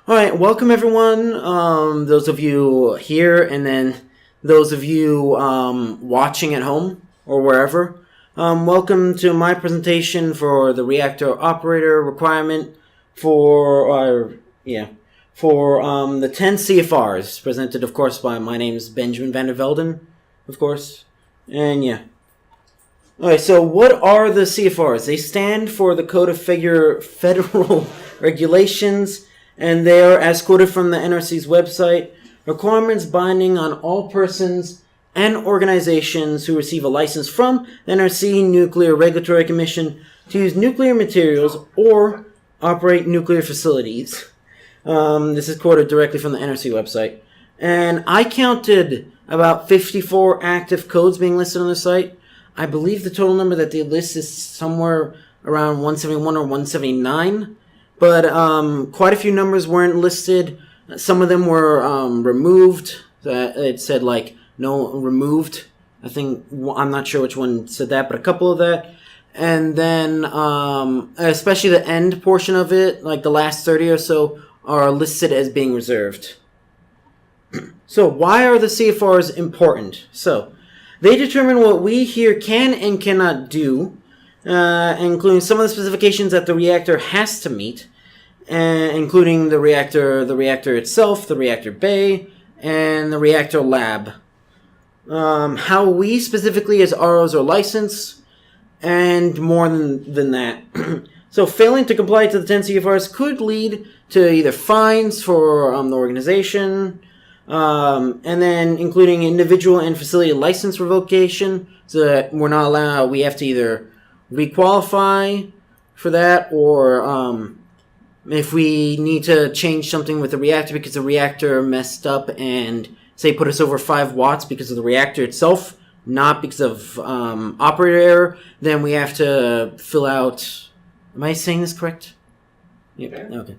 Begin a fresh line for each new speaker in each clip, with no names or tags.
Alright, welcome everyone, those of you here and then those of you watching at home or wherever. Welcome to my presentation for the reactor operator requirement for the 10 CFRs, presented of course by, my name's Benjamin van der Velden, of course, and yeah. Alright, so what are the CFRs? They stand for the Code of Federal Regulations, and they are, as quoted from the NRC's website, requirements binding on all persons and organizations who receive a license from the NRC Nuclear Regulatory Commission to use nuclear materials or operate nuclear facilities. This is quoted directly from the NRC website. And I counted about 54 active codes being listed on the site. I believe the total number that they list is somewhere around 171 or 179. But quite a few numbers weren't listed. Some of them were removed. It said like no removed. I think I'm not sure which one said that, but a couple of that. And then especially the end portion of it, like the last 30 or so, are listed as being reserved. So why are the CFRs important? So they determine what we here can and cannot do, including some of the specifications that the reactor has to meet, including the reactor itself, the reactor bay, and the reactor lab. How we specifically as ROs are licensed, and more than that. So failing to comply to the 10 CFRs could lead to either fines for the organization, and then including individual and facility license revocation, so that we're not allowed, we have to either requalify for that, or if we need to change something with the reactor because the reactor messed up and, say, put us over 5 watts because of the reactor itself, not because of operator error, then we have to fill out... Am I saying this correct? Yeah. Okay.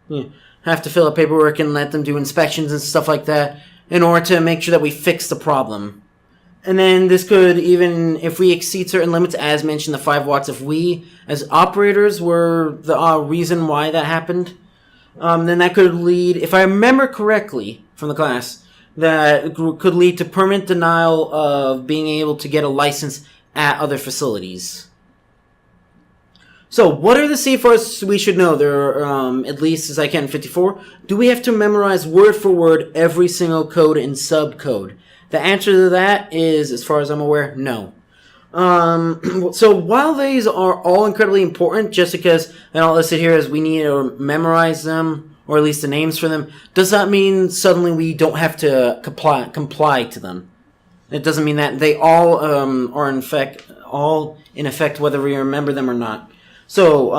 Yeah. Have to fill out paperwork and let them do inspections and stuff like that in order to make sure that we fix the problem. And then this could, even if we exceed certain limits, as mentioned, the 5 watts, if we, as operators, were the reason why that happened, then that could lead, if I remember correctly from the class, that could lead to permanent denial of being able to get a license at other facilities. So, what are the CFRs we should know? There are, at least as I can, 54. Do we have to memorize word for word every single code and subcode? The answer to that is, as far as I'm aware, no. So while these are all incredibly important, just because they're not listed here as we need to memorize them, or at least the names for them, does that mean suddenly we don't have to comply to them? It doesn't mean that. They all are in effect whether we remember them or not. So,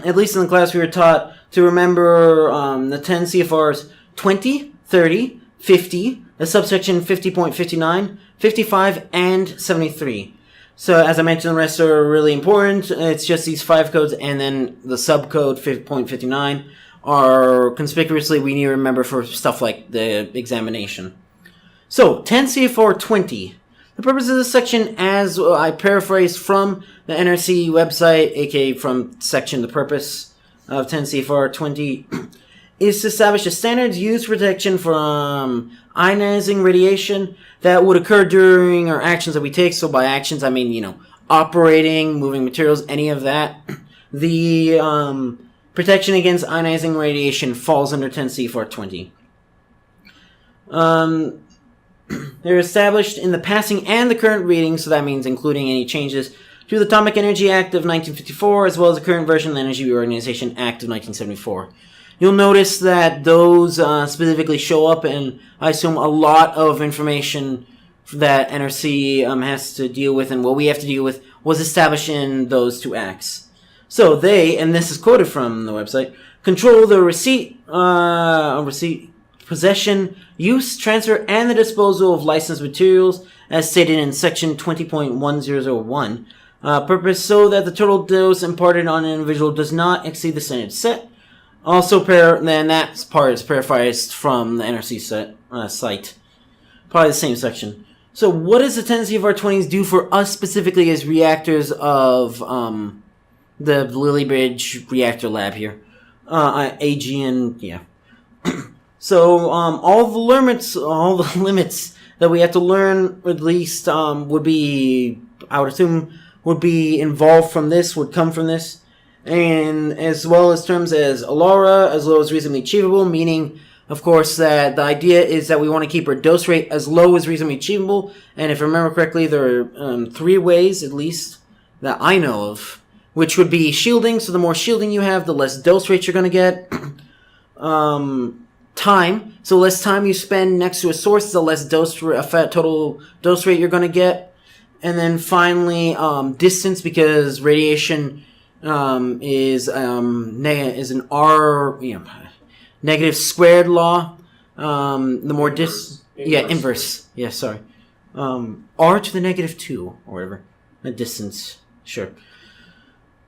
at least in the class we were taught to remember the 10 CFRs 20, 30, 50, the subsection 50.59, 55, and 73. So, as I mentioned, the rest are really important. It's just these 5 codes, and then the subcode 50.59 are conspicuously we need to remember for stuff like the examination. So, 10 CFR 20. The purpose of this section, as I paraphrase from the NRC website, aka from section The Purpose of 10 CFR 20, is to establish the standards used for protection from ionizing radiation that would occur during our actions that we take. So by actions, I mean, operating, moving materials, any of that. The protection against ionizing radiation falls under 10 CFR 20. They're established in the passing and the current reading, so that means including any changes to the Atomic Energy Act of 1954, as well as the current version of the Energy Reorganization Act of 1974. You'll notice that those specifically show up, and I assume a lot of information that NRC has to deal with and what we have to deal with was established in those 2 acts. So they, and this is quoted from the website, control the receipt, possession, use, transfer, and the disposal of licensed materials, as stated in section 20.1001. Purpose so that the total dose imparted on an individual does not exceed the standard set. Also, then that part is paraphrased from the NRC site. Probably the same section. So what does the 10 CFR 20s do for us specifically as reactors of the Lily Bridge reactor lab here? AG and yeah. So all the limits that we have to learn, at least would be, I would assume, would be involved from this, would come from this, and as well as terms as Alara, as low as reasonably achievable, meaning, of course, that the idea is that we want to keep our dose rate as low as reasonably achievable, and if I remember correctly, there are 3 ways, at least, that I know of, which would be shielding. So the more shielding you have, the less dose rate you're going to get. Time. So less time you spend next to a source, the less total dose rate you're going to get. And then finally, distance, because radiation is an R, negative squared law. The more inverse. Yeah, sorry. R to the negative 2 or whatever. A distance. Sure.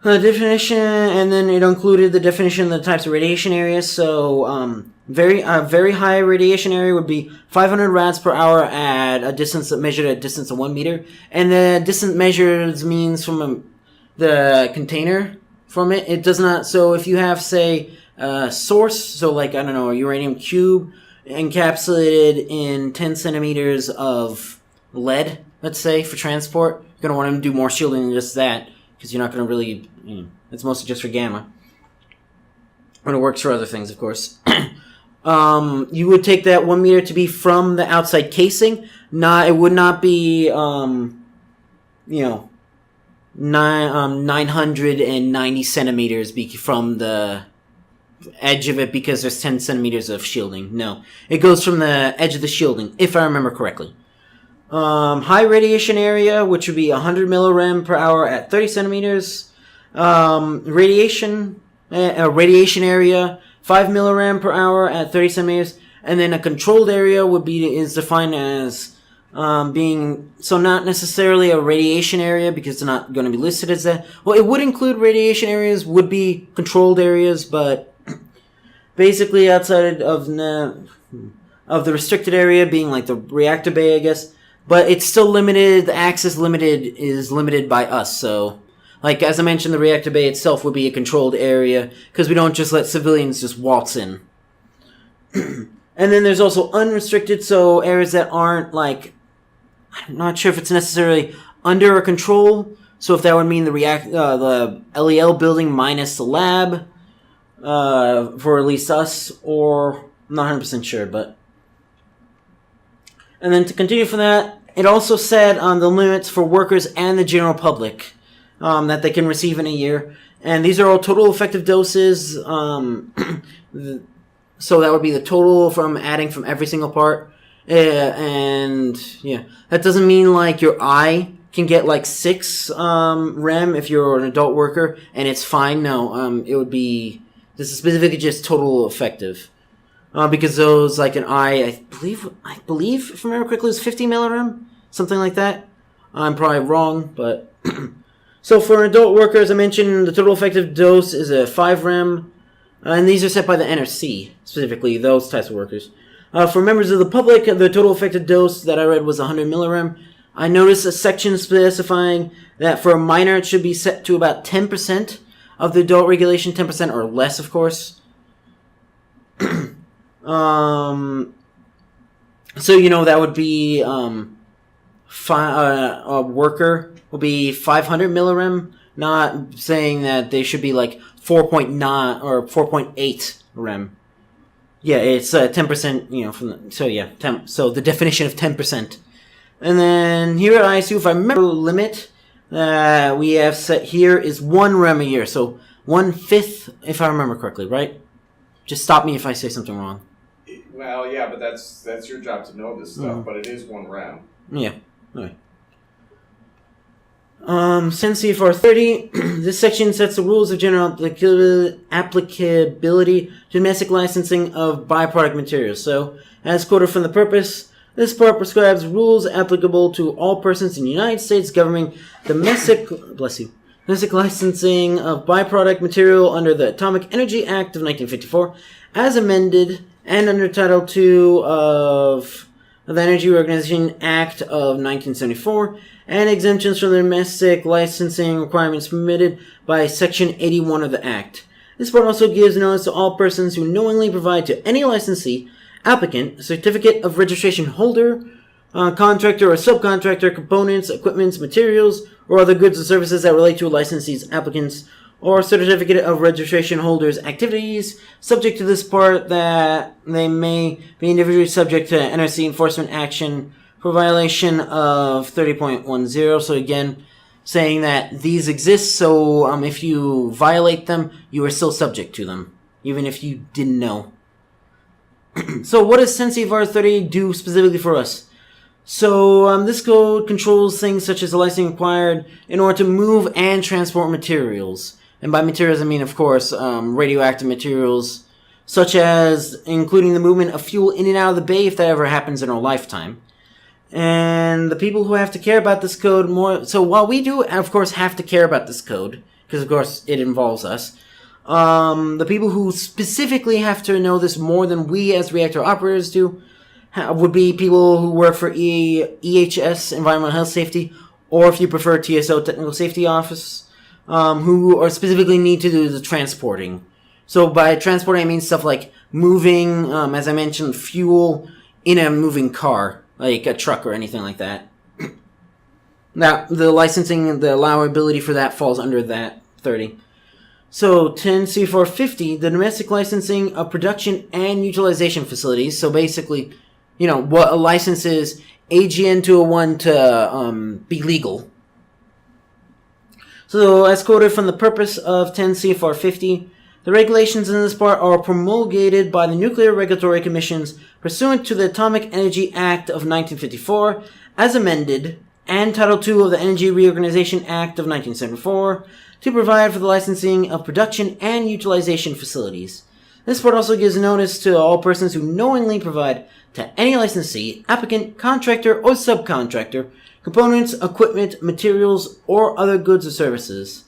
Definition, and then it included the definition of the types of radiation areas. So, very high radiation area would be 500 rads per hour at a distance measured at a distance of 1 meter. And the distance measured means from the container from it. It does not, so if you have, say, a source, so like, I don't know, a uranium cube encapsulated in 10 centimeters of lead, let's say, for transport, you're going to want to do more shielding than just that, because you're not going to really, it's mostly just for gamma. And it works for other things, of course. You would take that 1 meter to be from the outside casing. It would not be, 990 centimeters from the edge of it, because there's 10 centimeters of shielding. No. It goes from the edge of the shielding, if I remember correctly. High radiation area, which would be 100 millirem per hour at 30 centimeters. Radiation area, 5 millirem per hour at 30 centimeters. And then a controlled area is defined as being, so not necessarily a radiation area, because it's not going to be listed as that. Well, it would include radiation areas, would be controlled areas, but basically outside of the restricted area being like the reactor bay, I guess. But it's still limited, the access is limited by us, so, like, as I mentioned, the reactor bay itself would be a controlled area, because we don't just let civilians just waltz in. And then there's also unrestricted, so areas that aren't, like, I'm not sure if it's necessarily under a control, so if that would mean the LEL building minus the lab, for at least us, or, I'm not 100% sure, but... And then to continue from that, it also said on the limits for workers and the general public that they can receive in a year. And these are all total effective doses. So that would be the total from adding from every single part. And yeah, that doesn't mean like your eye can get like 6 rem if you're an adult worker and it's fine. No, it would be, this is specifically just total effective. Because those, like an eye, I believe, if I remember correctly, it was 50 millirem, something like that. I'm probably wrong, but... So for adult workers, I mentioned the total effective dose is a 5 rem, and these are set by the NRC, specifically, those types of workers. For members of the public, the total effective dose that I read was 100 millirem. I noticed a section specifying that for a minor, it should be set to about 10% of the adult regulation, 10% or less, of course. So, that would be, a worker will be 500 millirem, not saying that they should be like 4.9 or 4.8 rem. Yeah, it's 10%, so the definition of 10%. And then here at ISU, if I remember, the limit that we have set here is 1 rem a year, so 1/5, if I remember correctly, right? Just stop me if I say something wrong.
Well, yeah, but that's your job to know this stuff, but it is 1 rem.
Yeah, okay. Since CFR 30, this section sets the rules of general applicability to domestic licensing of byproduct materials. So, as quoted from the purpose, this part prescribes rules applicable to all persons in the United States governing domestic licensing of byproduct material under the Atomic Energy Act of 1954, as amended, and under Title II of the Energy Organization Act of 1974, and exemptions from the domestic licensing requirements permitted by Section 81 of the Act. This part also gives notice to all persons who knowingly provide to any licensee, applicant, a certificate of registration holder, contractor or subcontractor, components, equipments, materials, or other goods or services that relate to a licensee's applicants, or certificate of registration holders' activities, subject to this part that they may be individually subject to NRC enforcement action for violation of 30.10. So again, saying that these exist, so if you violate them, you are still subject to them, even if you didn't know. So what does 10 CFR 30 do specifically for us? So this code controls things such as the license required in order to move and transport materials. And by materials, I mean, of course, radioactive materials, such as including the movement of fuel in and out of the bay if that ever happens in our lifetime. And the people who have to care about this code more... So while we do, of course, have to care about this code, because, of course, it involves us, the people who specifically have to know this more than we as reactor operators do would be people who work for EHS, Environmental Health Safety, or if you prefer TSO, Technical Safety Office, who are specifically need to do the transporting. So by transporting, I mean stuff like moving, as I mentioned, fuel in a moving car, like a truck or anything like that. Now, the licensing, the allowability for that falls under that 30. So 10 CFR 50, the domestic licensing of production and utilization facilities. So basically, you know, what a license is, AGN 201 to be legal. So as quoted from the purpose of 10 CFR 50, the regulations in this part are promulgated by the Nuclear Regulatory Commissions pursuant to the Atomic Energy Act of 1954, as amended, and Title II of the Energy Reorganization Act of 1974, to provide for the licensing of production and utilization facilities. This part also gives notice to all persons who knowingly provide to any licensee, applicant, contractor, or subcontractor components, equipment, materials, or other goods or services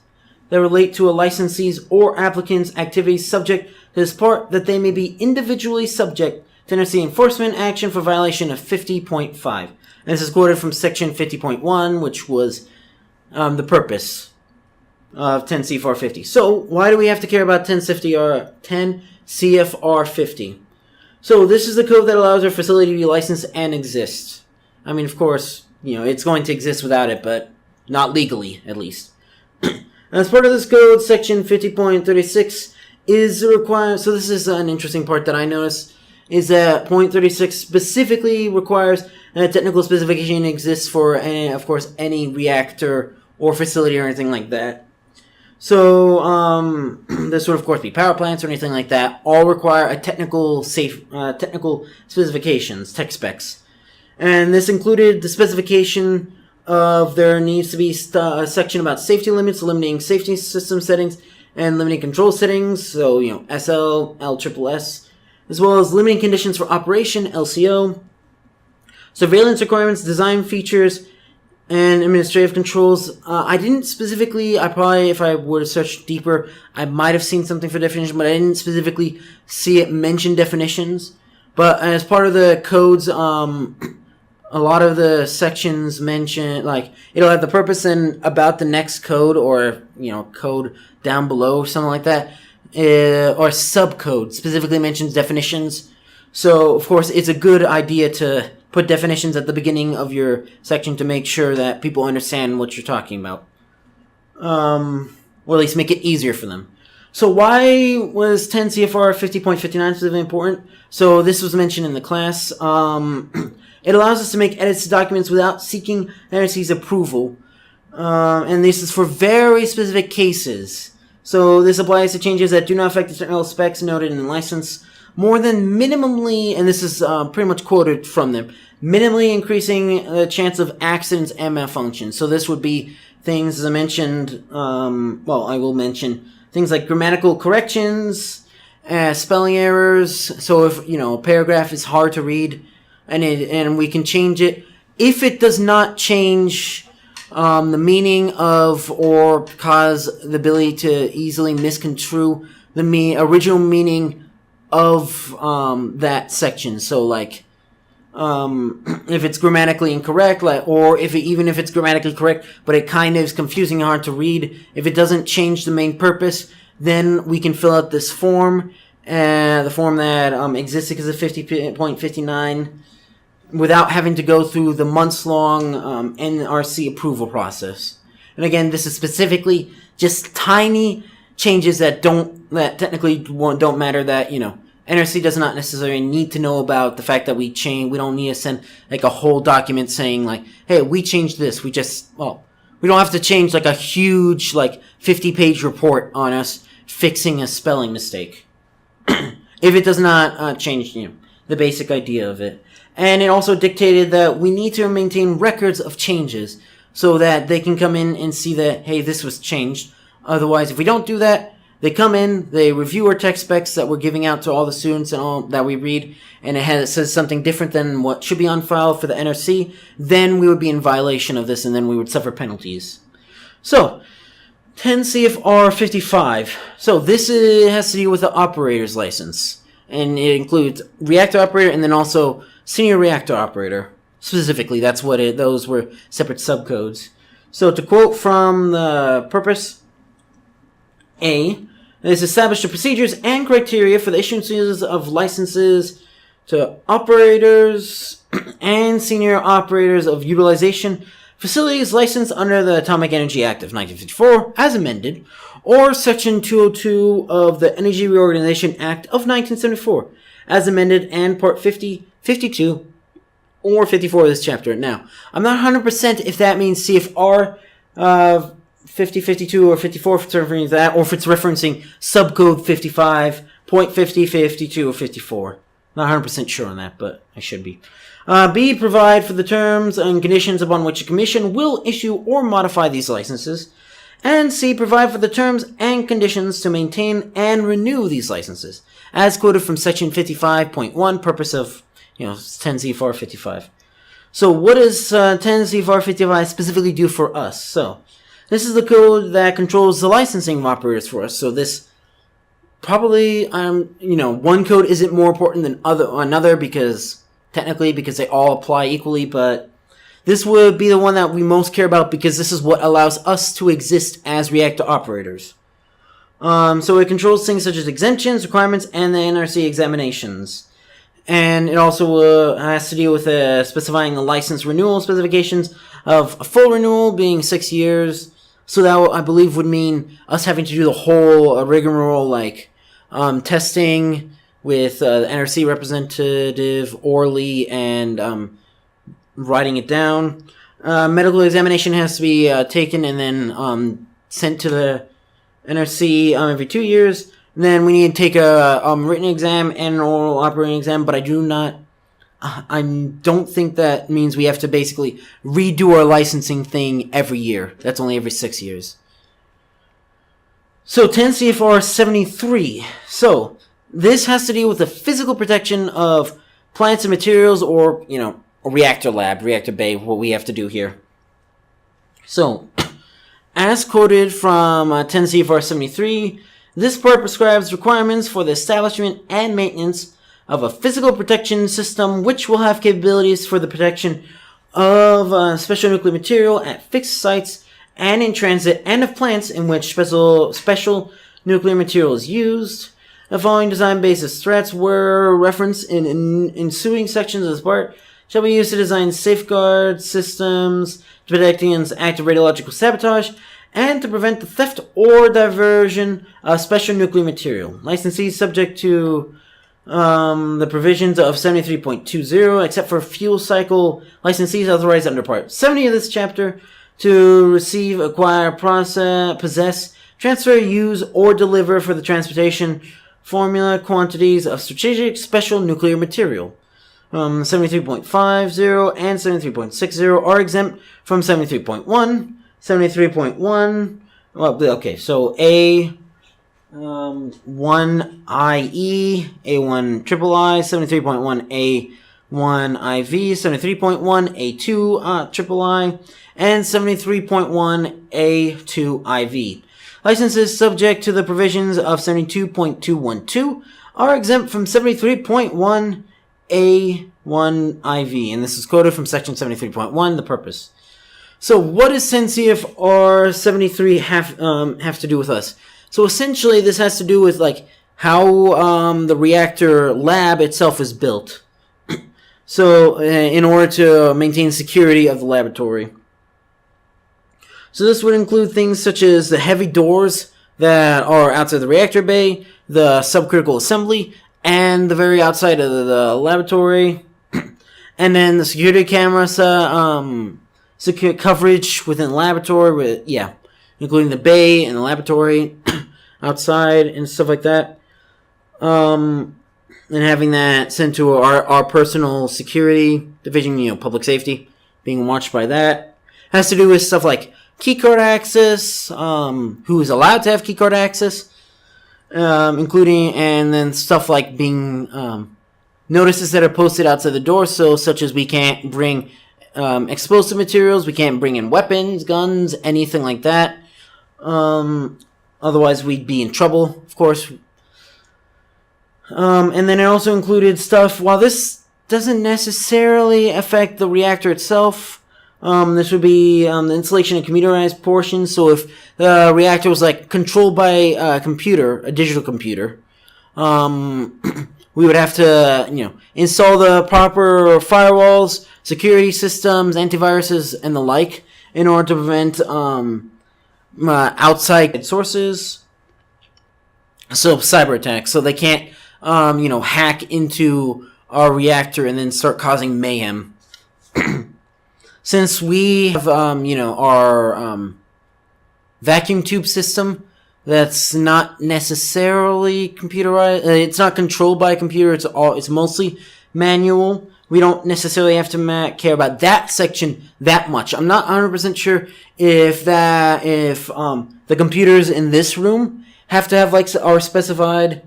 that relate to a licensee's or applicant's activities subject to this part, that they may be individually subject to NRC enforcement action for violation of 50.5. And this is quoted from section 50.1, which was the purpose of 10 CFR 50. So why do we have to care about 10 CFR 50? So this is the code that allows our facility to be licensed and exist. I mean, of course, you know, it's going to exist without it, but not legally, at least. As part of this code, section 50.36 is required. So this is an interesting part that I noticed, is that point 36 specifically requires a technical specification exists for, of course, any reactor or facility or anything like that. So this would, of course, be power plants or anything like that. All require a technical specifications, tech specs, and this included the specification of there needs to be a section about safety limits, limiting safety system settings, and limiting control settings, so, you know, SL, LSSS, as well as limiting conditions for operation, LCO, surveillance requirements, design features, and administrative controls. I didn't specifically, I probably, if I were to search deeper, I might have seen something for definition, but I didn't specifically see it mention definitions. But as part of the codes, a lot of the sections mention, like, it'll have the purpose and about the next code, or, you know, code down below, something like that, or subcode specifically mentions definitions. So, of course, it's a good idea to put definitions at the beginning of your section to make sure that people understand what you're talking about. Or at least make it easier for them. So why was 10 CFR 50.59 specifically important? So this was mentioned in the class. It allows us to make edits to documents without seeking NRC's approval. And this is for very specific cases. So this applies to changes that do not affect the technical specs noted in the license more than minimally, and this is pretty much quoted from them, minimally increasing the chance of accidents and malfunctions. So this would be things, as I mentioned, well, I will mention things like grammatical corrections, spelling errors. So if, you know, a paragraph is hard to read, and we can change it. If it does not change the meaning of, or cause the ability to easily misconstrue the original meaning of that section. So, like, if it's grammatically incorrect, like, or even if it's grammatically correct, but it kind of is confusing and hard to read, if it doesn't change the main purpose, then we can fill out this form, the form that existed because of 50.59, without having to go through the months-long NRC approval process. And again, this is specifically just tiny changes that technically don't matter, that, NRC does not necessarily need to know about the fact that we don't need to send like a whole document saying like, hey, we changed this. We don't have to change like a huge 50-page report on us fixing a spelling mistake. If it does not change, the basic idea of it. And it also dictated that we need to maintain records of changes so that they can come in and see that, hey, this was changed. Otherwise, if we don't do that, they come in, they review our text specs that we're giving out to all the students and all that we read, and it says something different than what should be on file for the NRC, then we would be in violation of this, and then we would suffer penalties. So, 10 CFR 55. So this has to do with the operator's license. And it includes reactor operator and then also senior reactor operator. Specifically, that's what those were separate subcodes. So to quote from the purpose, A, is establish the procedures and criteria for the issuances of licenses to operators and senior operators of utilization facilities licensed under the Atomic Energy Act of 1954, as amended, or Section 202 of the Energy Reorganization Act of 1974, as amended, and Part 50, 52, or 54 of this chapter. Now, I'm not 100% if that means CFR 50, 52, or 54 if it's referencing that, or if it's referencing subcode 55.50, 52, or 54. Not 100% sure on that, but I should be. B, provide for the terms and conditions upon which a commission will issue or modify these licenses. And C, provide for the terms and conditions to maintain and renew these licenses, as quoted from Section 55.1, purpose of, 10 CFR 55. So what does 10 CFR 55 specifically do for us? So, this is the code that controls the licensing of operators for us. So this probably, one code isn't more important than another because they all apply equally, but this would be the one that we most care about because this is what allows us to exist as reactor operators. So it controls things such as exemptions, requirements, and the NRC examinations. And it also has to deal with specifying the license renewal specifications of a full renewal being 6 years. So that, I believe, would mean us having to do the whole rigmarole, testing with the NRC representative orally and writing it down. Medical examination has to be taken and then sent to the NRC every 2 years. And then we need to take a written exam and an oral operating exam, but I don't think that means we have to basically redo our licensing thing every year. That's only every 6 years. So 10 CFR 73. So this has to deal with the physical protection of plants and materials, or, a reactor lab, reactor bay, what we have to do here. So, as quoted from 10 CFR 73, this part prescribes requirements for the establishment and maintenance of a physical protection system which will have capabilities for the protection of special nuclear material at fixed sites and in transit, and of plants in which special nuclear material is used. The following design basis threats were referenced in ensuing sections of this part shall be used to design safeguard systems to protect against active radiological sabotage and to prevent the theft or diversion of special nuclear material. Licensees subject to the provisions of 73.20, except for fuel cycle licensees authorized under Part 70 of this chapter, to receive, acquire, possess, transfer, use, or deliver for the transportation formula quantities of strategic special nuclear material. 73.50 and 73.60 are exempt from 73.1. 73.1, so A1IE, A1 triple I, 73.1 A1IV, 73.1 A2 triple I, and 73.1 A2IV. Licenses subject to the provisions of 72.212 are exempt from 73.1 A1IV, and this is quoted from section 73.1, the purpose. So what does 10 CFR 73 have to do with us? So essentially, this has to do with like how the reactor lab itself is built. So in order to maintain security of the laboratory. So this would include things such as the heavy doors that are outside the reactor bay, the subcritical assembly, and the very outside of the laboratory. And then the security cameras, secure coverage within the laboratory, including the bay and the laboratory outside and stuff like that. And having that sent to our personal security division, public safety, being watched by that. Has to do with stuff like keycard access, who is allowed to have keycard access, including, and then stuff like being notices that are posted outside the door, so such as we can't bring explosive materials, we can't bring in weapons, guns, anything like that. Otherwise, we'd be in trouble, of course. And then it also included stuff, while this doesn't necessarily affect the reactor itself, this would be the installation of computerized portions. So if the reactor was like controlled by a computer, a digital computer, we would have to, install the proper firewalls, security systems, antiviruses, and the like in order to prevent outside sources. So cyber attacks. So they can't, hack into our reactor and then start causing mayhem. Since we have, our vacuum tube system that's not necessarily computerized, it's not controlled by a computer. It's mostly manual. We don't necessarily have to care about that section that much. I'm not 100% sure if the computers in this room have to have like our specified,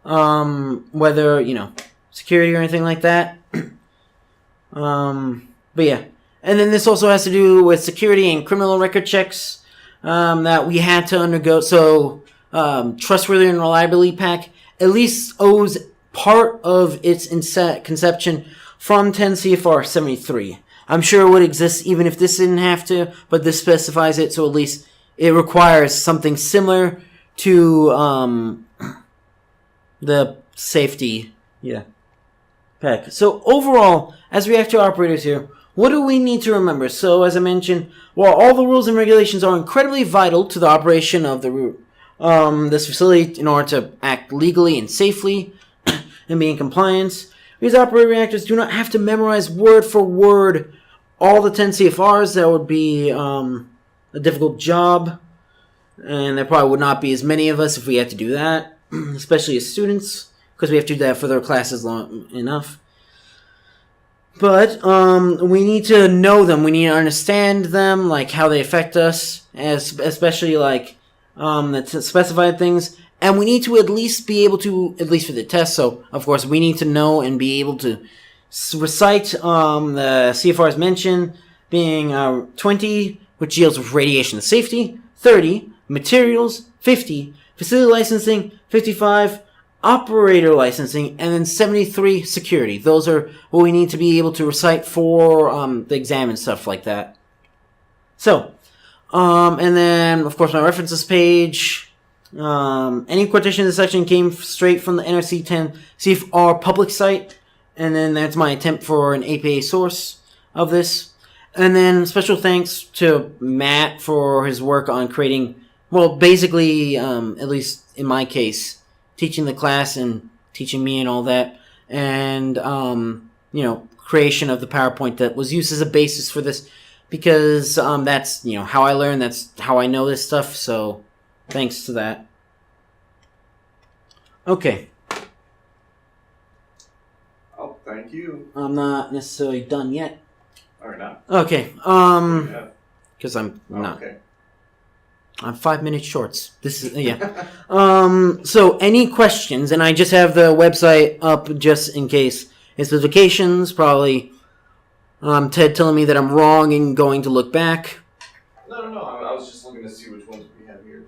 whether security or anything like that. But yeah. And then this also has to do with security and criminal record checks that we had to undergo. So, Trustworthy and Reliability Pack at least owes part of its conception from 10 CFR 73. I'm sure it would exist even if this didn't have to, but this specifies it, so at least it requires something similar to the safety pack. So overall, as reactor operators here, what do we need to remember? So, as I mentioned, while all the rules and regulations are incredibly vital to the operation of this facility in order to act legally and safely and be in compliance, these operator reactors do not have to memorize word for word all the 10 CFRs. That would be a difficult job, and there probably would not be as many of us if we had to do that, especially as students, because we have to do that for their classes long enough. But we need to know them. We need to understand them, like how they affect us, especially like the specified things. And we need to at least be able to, at least for the test. So of course we need to know and be able to recite the CFRs mentioned, being 20, which deals with radiation safety, 30, materials, 50, facility licensing, 55. Operator licensing, and then 73 security. Those are what we need to be able to recite for the exam and stuff like that. So, and then of course my references page. Any quotation in this section came straight from the NRC 10 CFR public site, and then that's my attempt for an APA source of this. And then special thanks to Matt for his work on creating, well, basically, at least in my case, teaching the class and teaching me and all that, and creation of the PowerPoint that was used as a basis for this, because that's how I learn, that's how I know this stuff. So thanks to that. Okay.
Oh, thank you.
I'm not necessarily done yet.
Or not.
Okay. Because I'm not.
Okay.
I'm 5 minutes shorts. This is So any questions? And I just have the website up just in case. It's the vacations, probably. Ted telling me that I'm wrong and going to look back.
No. I was just looking to see which ones we have here.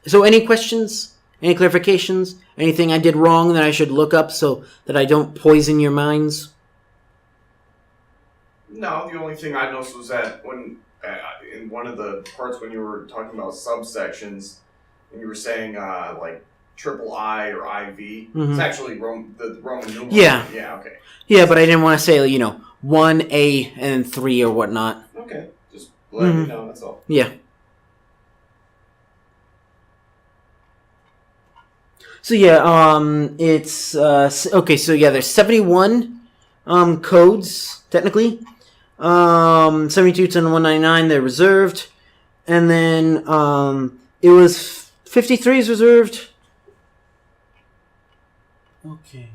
So any questions? Any clarifications? Anything I did wrong that I should look up so that I don't poison your minds?
No, the only thing I noticed was that when in one of the parts when you were talking about subsections, and you were saying like triple I or IV. It's actually the Roman numeral.
Yeah.
Yeah. Okay.
Yeah, but I didn't want to say 1A and 3 or whatnot.
Okay. Just let me know. That's all.
Yeah. So yeah, it's okay. So yeah, there's 71 codes technically. 72 to 199 they're reserved, and then it was 53 is reserved. Okay.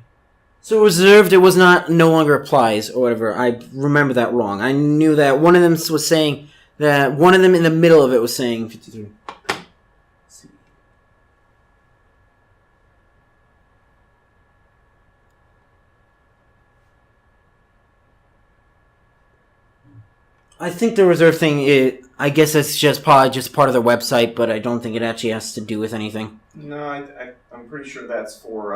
So reserved, it was no longer applies or whatever. I remember that wrong. I knew that one of them was saying that one of them in the middle of it was saying 53. I think the reserve thing, I guess it's just probably just part of their website, but I don't think it actually has to do with anything.
No, I'm pretty sure that's for,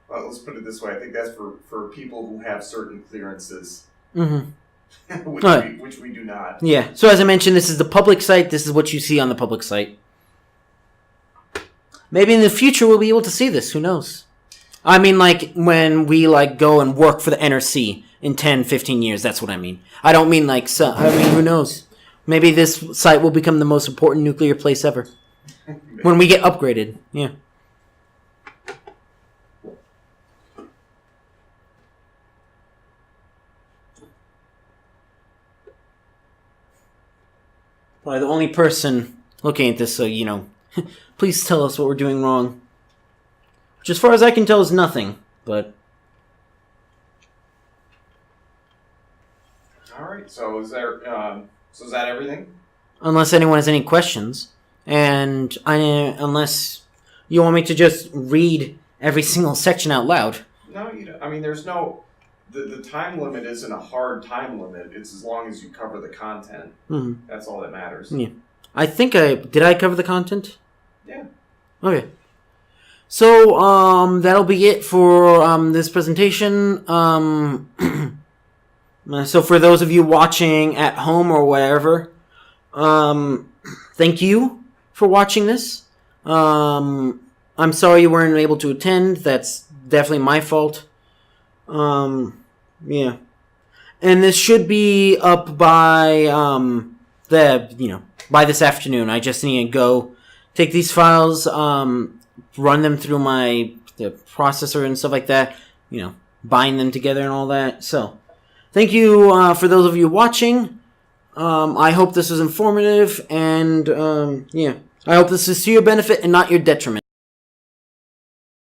well, let's put it this way. I think that's for people who have certain clearances. Which we do not.
Yeah. So as I mentioned, this is the public site. This is what you see on the public site. Maybe in the future we'll be able to see this. Who knows? I mean, like, when we, go and work for the NRC in 10, 15 years. That's what I mean. I don't mean, who knows? Maybe this site will become the most important nuclear place ever. When we get upgraded. Yeah. Probably the only person looking at this, so, please tell us what we're doing wrong. Which, as far as I can tell, is nothing, but...
Alright, so is that everything?
Unless anyone has any questions. And unless you want me to just read every single section out loud.
No, I mean, there's no... The time limit isn't a hard time limit. It's as long as you cover the content. Mm-hmm. That's all that matters.
Yeah. I think did I cover the content?
Yeah.
Okay. So, that'll be it for this presentation. So for those of you watching at home or wherever, thank you for watching this. I'm sorry you weren't able to attend. That's definitely my fault. Yeah. And this should be up by, by this afternoon. I just need to go take these files, run them through the processor and stuff like that, bind them together and all that. So, thank you, for those of you watching. I hope this was informative, and, I hope this is to your benefit and not your detriment.